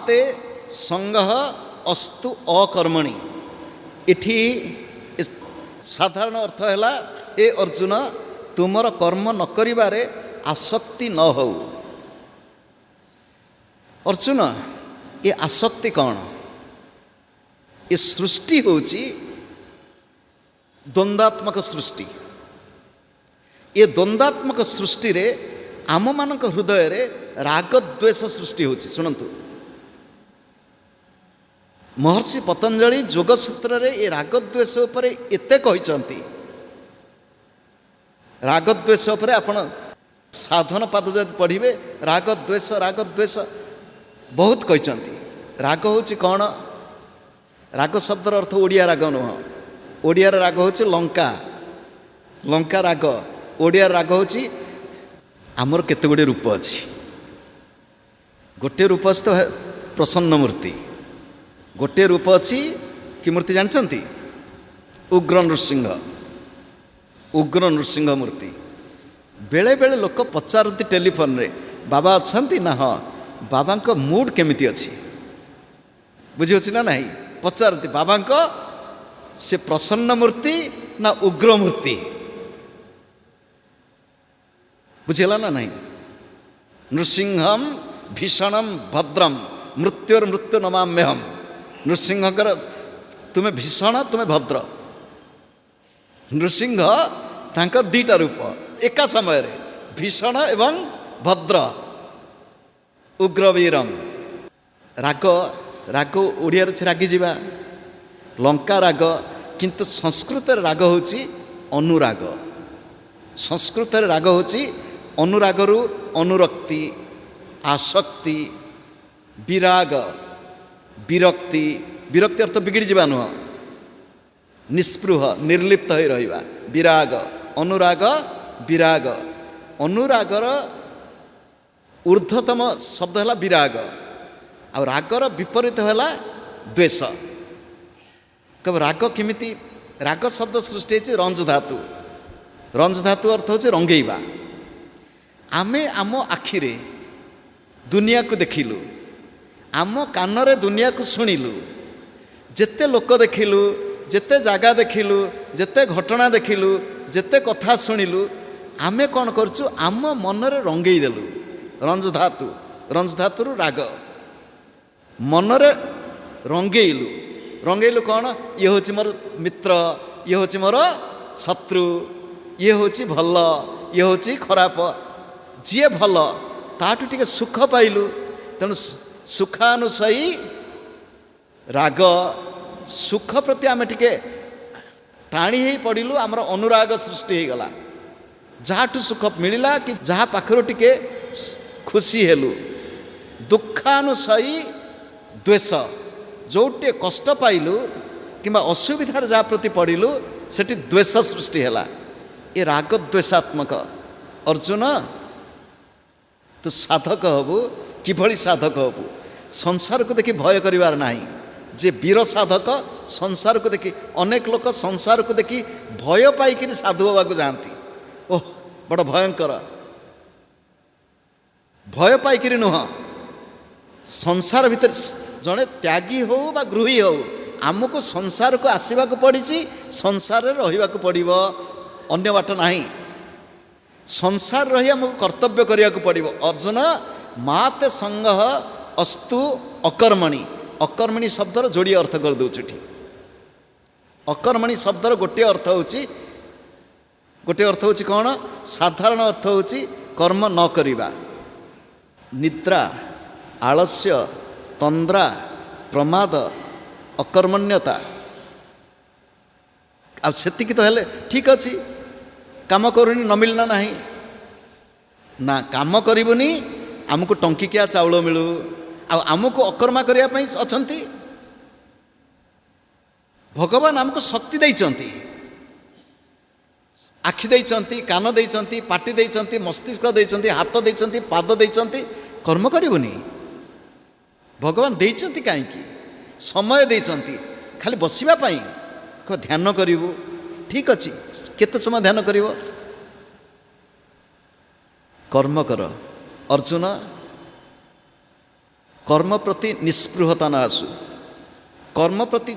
माते संगह अस्तु अकर्मणि। इठी साधारण अर्थ है, हे अर्जुन तुमर कर्म न करिबारे आसक्ति न हो। अर्जुन ये आसक्ति कौन? ये सृष्टि होची द्वंद्वात्मक सृष्टि। ये द्वंद्वात्मक सृष्टि रे आम मानक हृदय रे राग द्वेष सृष्टि होची। सुनंतु महर्षि पतंजलि जोगसूत्र रे ये राग द्वेष उपरे एते कहिसंती। राग द्वेष उपरे आपण साधन पाद जदि पढ़िबे राग द्वेष बहुत कहिसंती। राग होची कौन? राग शब्दर अर्थ ओडिया राग नुह। ओडिया राग होची लंका, लंका राग। ओडिया राग होची आमर केते गुडे रूप अछि। गोटे रूप अछि तो प्रसन्न मूर्ति, गोटे रूप अछि कि मूर्ति जानचंती? उग्र नृसिंह, उग्र नृसिंह मूर्ति। बेले बेले लोक पचारती टेलीफोन रे बाबा अछंती ना? हाँ। बाबा को मूड केमिति अछि बुझी होछि ना नहीं? पचारती बाबा को से प्रसन्न मूर्ति ना उग्र मूर्ति, बुझेला ना नहीं? नृसिंहम भीषणम भद्रम मृत्युर्मृत्यु नमाम्यहम। नृसिंह तुम्हें भीषण तुम्हें भद्र। नृसिंह तांकर दीटा रूप एका समय रे, भीषण एवं भद्र। उग्रवीरम राग, राग ओडिया रे रागी जीवा लंका राग, किंतु संस्कृत राग होची अनुराग। संस्कृत राग होची अनुरागरु अनुरक्ति, आसक्ति, विराग, विरक्ति। विरक्ति अर्थ बिगड़ी जीवा नुह, निस्पृह निर्लिप्त हो रहिबा। विराग, अनुराग, विराग। अनुरागर ऊर्ध्वतम शब्द है विराग, आ रागर विपरीत है द्वेष। कब राग किमिति? राग शब्द सृष्टि है रंज धातु। रंज धातु अर्थ होचे रंगेइबा। आमे आम आखिरे दुनिया को देखिलु, आम कानरे दुनिया को शुणिलु, जेते लोक देखिलु, जेते जागा देखिलु, जेते घटना देखिलु, जेते कथा शुणिलु, आमे कौन करचु? आम मनरे रंगेई देलु। रंज धातु, रंज धातु राग मनरे रंगेइलु। रंगेइलु कौन? ये होची मोर मित्र, ये होची मोर शत्रु, ये होची भल, ये होची खराब। जी भल ताठू टिके सुख पाइलु, तेणु सुखानुसयी राग। सुख प्रति आम टिके टाणी ही पड़िलु, आमर अनुराग सृष्टि हो गला। जहाँठू सुख मिलला कि जहाँ पाखर टिके खुशी हेलु। दुखानुसयी द्वेष, जोटे कष्ट पाइलु किंबा असुविधार जहाँ प्रति पड़िलु सेठी द्वेष सृष्टि हैला। ये राग द्वेषात्मक। अर्जुन तू साधक हबु, किभली साधक हबु? संसार को देखि भय करिवार नाही। जे वीर साधक संसार को देखि, अनेक लोक संसार को देखि भय पाइकि साधु होगा को जाती। ओह बड़ भयंकर, भय पाइकि नुह। संसार भितर जड़े त्यागी हो बा गृही हो, आमको संसार को आसवा को पड़ी, संसार रहा पड़ो, अन्य बाट नहीं। संसार रही आमको कर्तव्य करने को पड़ो। अर्जुन माते संगह अस्तु अकर्मणि। अकर्मणि शब्दर जोड़ी अर्थ कर दूची। अकर्मणि शब्दर गोटे अर्थ होची कौन? साधारण अर्थ होची कर्म न करिबा। निद्रा, आलस्य, तंद्रा, प्रमाद, अकर्मण्यता। आ सेतिकी तो हेले ठीक अच्छी, काम करूनी न मिलना नहीं ना, काम करूनी आमको टंकिकिया चाउल मिलू, आमको अकर्मा करने अच्छी। भगवान आमको शक्ति देइचंती, आखि देइचंती, कान देइचंती, पाटी देइचंती, मस्तिष्क देइचंती, हाथ देइचंती, पाद देइचंती। कर्म करूनी भगवान देइचंती कहीं? समय देइचंती खाली बसिबा पई। ध्यान करिवु, ठीक अच्छी, केते समय ध्यान करिवो? कर्म कर। अर्जुन कर्म प्रति निस्पृहता न आसु। कर्म प्रति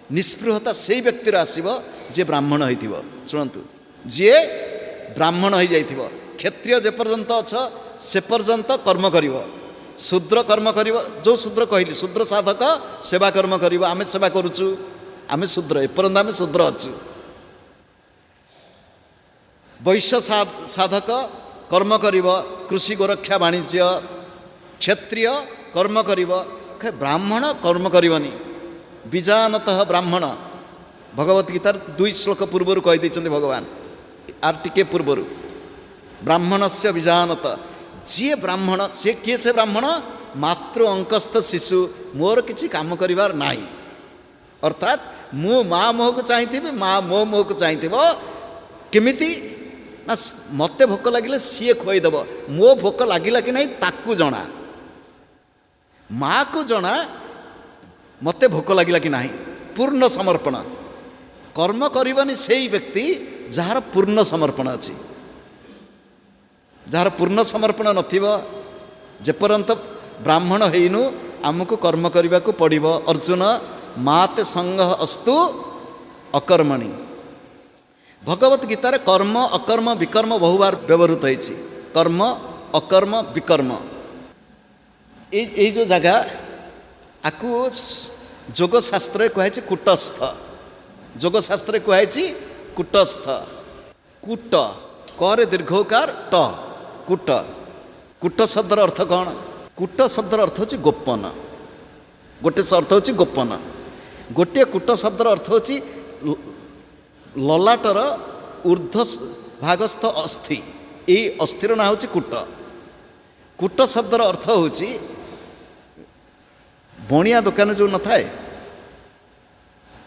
निस्पृहता से व्यक्तिर आसब जे ब्राह्मण होइथिबो। शुणु, जे ब्राह्मण हो जाइथिबो, क्षत्रिय जे पर्यंत अछ से पर्यंत कर्म करिवो, शूद्र कर्म करिवो। जो शूद्र कहली शूद्र साधक सेवा कर्म करिवो। आमे सेवा करूचु, आमे शूद्र, एपर्यंत आमे शूद्र अछु। वैश्य साधक कर्म करिवो, कृषि गोरक्षा वाणिज्य। क्षत्रिय कर्म करिवो, ब्राह्मण कर्म करिवनी। बीजानतः ब्राह्मण, भगवत गीतार 2 श्लोक पूर्वर कहि दैछन्ति भगवान। आर टिके पूर्वर ब्राह्मणस्य बीजानत, जे ब्राह्मण से किए से ब्राह्मण मातृ अंकस्थ शिशु, मोर किछि काम करिवार नाही। अर्थात मु माँ मोह को चाहिए, माँ मोह को चाहिए। केमिति ना मते भोक लगिले सीए खुआईदेव, मो भोक लगिला कि नहीं ताकू जना, माँ को जना मते भोक लगिला कि नहीं। पूर्ण समर्पण कर्म करबनी से व्यक्ति जार पूर्ण समर्पण अच्छी। जार पूर्ण समर्पण नथिबो, जेपर्यंत ब्राह्मण हेइनु आमको कर्म करने को पड़िबो। अर्जुन माते संग अस्तु अकर्मणि। भगवत गीतार कर्म अकर्म विकर्म बहुबार व्यवहृत होइछि। कर्म अकर्म विकर्म ए जो जगह आकु जोग शास्त्र कहुछि कूटस्थ। जोग शास्त्र कहुछि कूटस्थ। कूट करे दीर्घकार ट, कूट। कूट शब्दर अर्थ कौन? कूट शब्दर अर्थ होछि गोपन। गोटे अर्थ होछि गोपन। गोटे कूट शब्दर अर्थ होछि ललाटर ऊर्ध्व भागस्थ अस्थि। ये अस्थिर ना होछि कूट। कूट शब्दर अर्थ होछि बणिया दुकान जो न थाए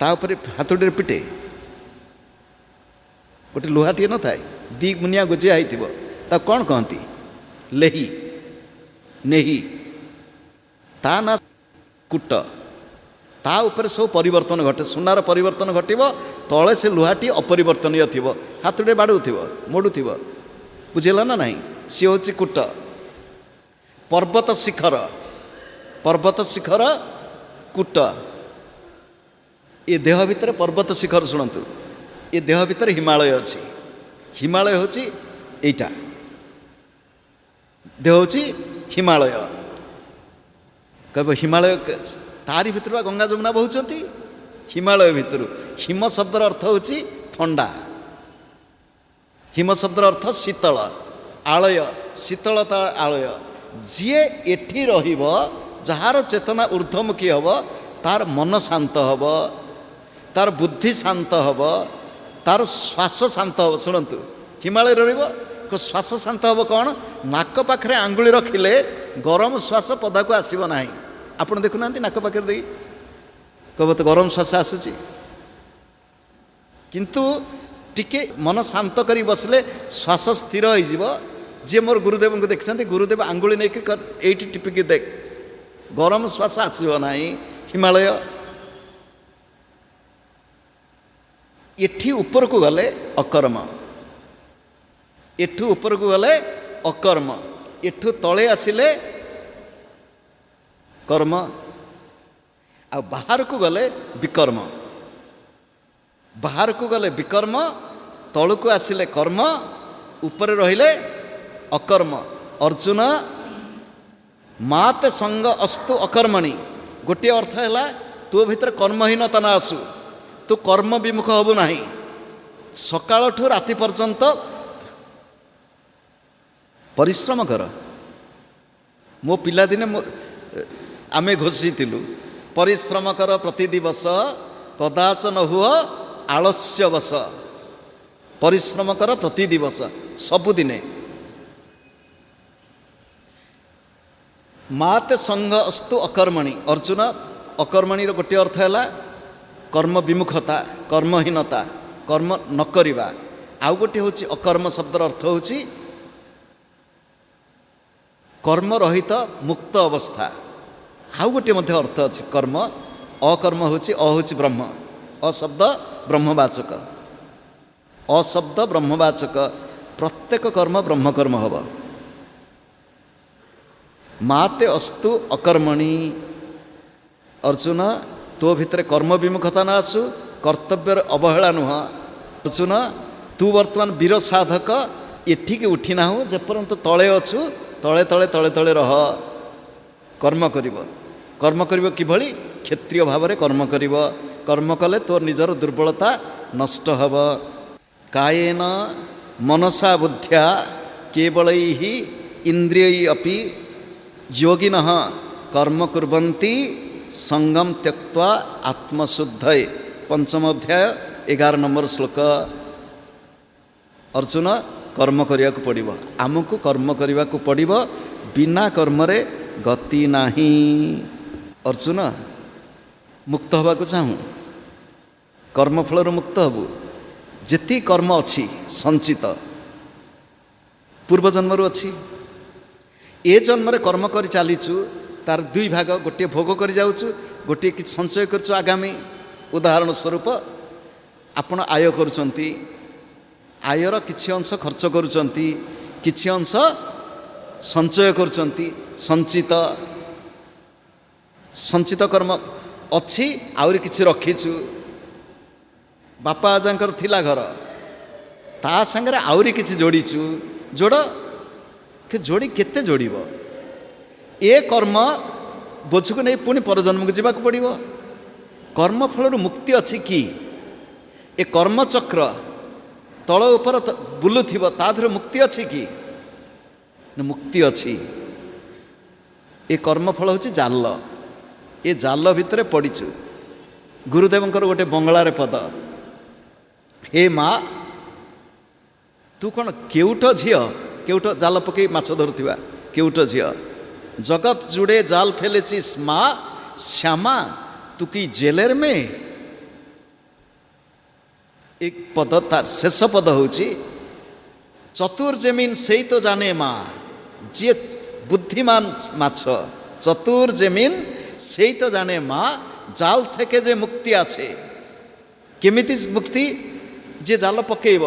ता उपरे हाथोड़ी पिटे गोटे लुहाटी न थाए, दी मुनिया गुजिया होइथिबो, ता कौन कहती? लेही नेही। ता ना कूट। ता ऊपर सब परिवर्तन घटे, सुनार परिवर्तन घटिबो, तले से लुहाटी अपरिवर्तनीय थिबो, हाथोड़े बाड़ुथिबो मोड़ुथिबो। बुझिला ना नहीं? सी होछि कूट। पर्वत शिखर, पर्वत शिखर कूट। ये देह भितर पर्वत शिखर, शुणु, ये देह भितर हिमालय अच्छी। हिमालय होची एटा, देह होची हिमालय। कब हिमालय तारी भितर गंगा जमुना बहुचंती हिमालय भितर। हिम शब्दर अर्थ होची ठंडा। हिम शब्दर अर्थ शीतल, आलय, शीतलता आलय। जी एठी रहिबो, जार चेतना ऊर्ध्वमुखी हब, तार मन शांत हब, तार बुद्धि शांत हब, तार श्वास शांत हब। शुणु, हिमालय रहिबो श्वास शांत हब कौन? नाक पाखरे आंगुली रखिले गरम श्वास पदा को आसीबो नाही। आपण देखुना नाक पाखे दे कब तो गरम श्वास आसूची, किंतु टिके मन शांत करी बसले श्वास स्थिर हो। जे मोर गुरुदेव को देखते, गुरुदेव आंगुली नहीं एटी टिपिकी देख, गरम श्वास आसब ना। हिमालय एठी ऊपर को गले अकर्म, एठू ऊपर को गले अकर्म, एठू तले आसिले कर्म, आ बाहर को गले विकर्म। बाहर को गले विकर्म, तलू को आसिले कर्म, ऊपर रहिले अकर्म। अर्जुन माते संग अस्तु अकर्मणि। गोटे अर्थ है तो भीतर कर्महीनता ना आसु, तू कर्म विमुख हबु नाही। सकाळ ठू राति पर्यंत परिश्रम कर। मो पिला दिने आमे घोषिथिलु परिश्रम कर प्रति दिवस, कदाच न हुआ आलस्य बस। परिश्रम कर प्रति दिवस, सबुदिने। माते संग अस्तु अकर्मणि। अर्जुन अकर्मणि गोटे अर्थ है कर्म विमुखता, कर्महीनता, कर्म न करिबा। आउ गोटे होची अकर्म शब्दर अर्थ होची कर्म रहित मुक्त अवस्था। आउ गोटे मध्य अर्थ अछि कर्म। अकर्म होची अ होची ब्रह्म, अ शब्द ब्रह्मवाचक, अ शब्द ब्रह्मवाचक। प्रत्येक कर्म ब्रह्मकर्म हब। माते अस्तु अकर्मणि। अर्जुन तो भितर कर्म विमुखता न आसु, कर्तव्यर अवहेला नुह। अर्जुन तू वर्तमान वीर साधक एठिकी उठी ना हो, जेपर्यंत तले अछु तले तले तले तले रह। कर्म करिब, कर्म करिब किभଳି? क्षत्रिय भाव रे कर्म करिब। कर्म कले तोर निजर दुर्बलता नष्ट हब। कायेन मनसा बुद्ध्या केवलैः इंद्रियै अपि योगिनः कर्म कुर्वन्ति संगम त्यक्त्वा आत्मशुद्धये। 5म अध्याय 11 नंबर श्लोक। अर्जुन कर्म करिया को पड़िबो, आमको कर्म करिया को पड़िबो, बिना कर्म रे गति नाही। अर्जुन मुक्त हवा को चाहूँ, कर्म फल मुक्त हबु। जेती कर्म अच्छी संचित पूर्व जन्म अच्छी, ए जन्म रे कर्म कर चलीचु, तार दुई भाग, गोटे भोग कर जाऊँ, गोटे कि संचय कर आगामी। उदाहरण स्वरूप आपण आय करुचंती, आयर किछि अंश खर्च करुचंती, किछि अंश संचय करुचंती। संचित संचित कर्म अच्छी, आउरी किछि रखीचु। बापा आजांकर थिला घर, ता संगे आउरी किछि जोड़ीचु। जोड़ के जोड़ी केते जोड़ीब? ए कर्म बोझ को नहीं पुणी परजन्म को जीवाक पड़िबो। कर्म फल मुक्ति अच्छी कि? ए कर्म चक्र तल उपर बुलुथिब, ता देहरे मुक्ति अच्छी कि? मुक्ति अच्छी। ए कर्म फल होची जाल। ए जाल भितर पड़ीचु। गुरुदेवंकर गोटे बंगलारे पद, हे माँ तू कौन केउट झियो? केउट जाल पकई माछ धरुथिबा केउट झियो। जगत जुड़े जाल फेलेचिस माँ श्यामा तू की जेलर में। एक पद तार शेष पद होची, चतुर जमीन से तो जाने माँ। जे बुद्धिमान माछ, चतुर जमीन से तो जाने माँ, जाल थेके जे मुक्ति आछे। केमिति मुक्ति? जे जाल पकेइब,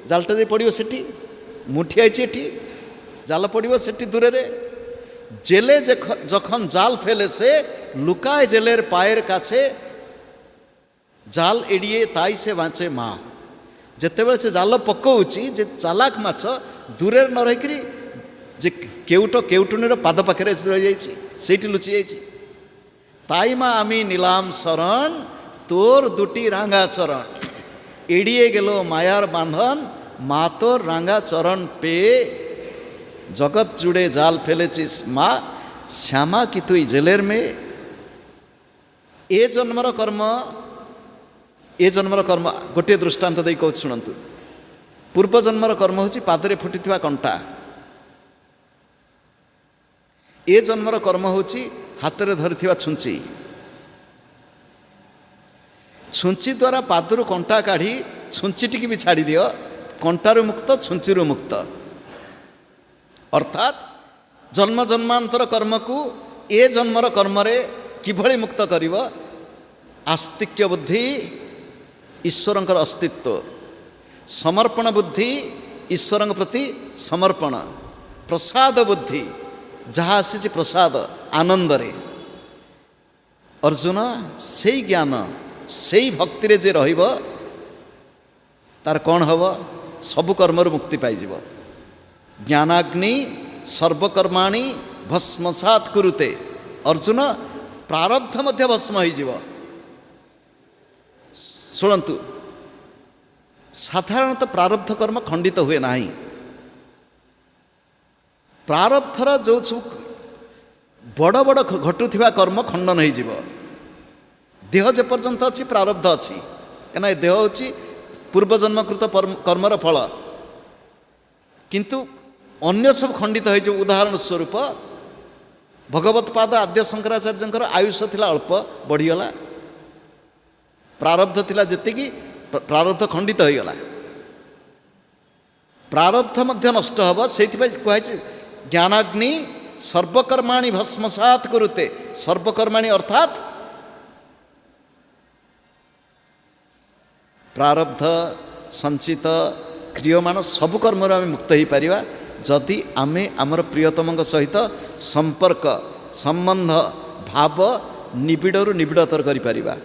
जालटा जे पड़िबो सेठी, मुठी आइछि एठी, जाल पड़िबो सेठी दूरे रे। जेले जखन जाल फेले से लुकाय जेलेर पायर काछे, जाल एड़िए ताई से बाँचे माँ। जेतेबेले से जाल पकाउछि, जे चालाक माछ दूरे न रहिकरी जे केउट केउटुनीर पाद पाखे रहि जाइछि, सेठी लुचि जाइछि। ताई माँ आमी नीलाम शरण, तोर दुटी रांगा चरण। एड़िए गेलो मायार बांधन, माँ तोर रांगा चरण पे। जगत जुड़े जाल फेलेचिस माँ, श्यामा कि तुई जेलेर में। ए जन्मर कर्म, ए जन्मर कर्म गोटे दृष्टांत दे कहूँ शुणु। पूर्व जन्मर कर्म होची पादरे फुटिथिबा कंटा। ए जन्मर कर्म होची हाथ में धरिथिबा छुंची। छुंची द्वारा पादरू कंटा काढ़ी छुंची टिकी भी छाड़ी दियो, कंटारू मुक्त छुंचीरू मुक्त। अर्थात जन्म जन्मांतर कर्म को ए जन्मर कर्म रे किभଳି मुक्त करिव? आस्तिक्य बुद्धि, ईश्वरंकर अस्तित्व, समर्पण बुद्धि, ईश्वर प्रति समर्पण, प्रसाद बुद्धि, जहाँ आसी प्रसाद आनंद रे। अर्जुन से ज्ञान से भक्ति रे जे रहिब, तार कौन हब? सबु कर्मरु मुक्ति पाइजिब। ज्ञानाग्नि सर्वकर्माणि भस्मसात कुरुते। अर्जुन प्रारब्ध मध्य भस्म होइजिब। शुणु, साधारणतः प्रारब्ध कर्म खंडित हुए नहीं। प्रारब्धर जो बड़ बड़ घटुवा कर्म खंडन हो। देह जे पर्यंत अच्छी प्रारब्ध अच्छी, कहीं देह हूँ पूर्वजन्मकृत कर्मर फल, किंतु अन्य सब खंडित हो। उदाहरण स्वरूप भगवत पाद आद्य शंकराचार्य आयुष थिला अल्प, बढ़ीगला। प्रारब्ध थिला जेतिकी, प्रारब्ध खंडित हो गला। प्रारब्ध मध्य नष्ट हम, से कहुई ज्ञानाग्नि सर्वकर्माणि भस्मसात कुरुते। सर्वकर्माणि अर्थात प्रारब्ध संचित क्रियमाण सबु कर्म आम मुक्त हो पार। जदि आमे आमर प्रियतम सहित संपर्क संबंध भाव निबिड़रू निबिड़तर करिपारिबा।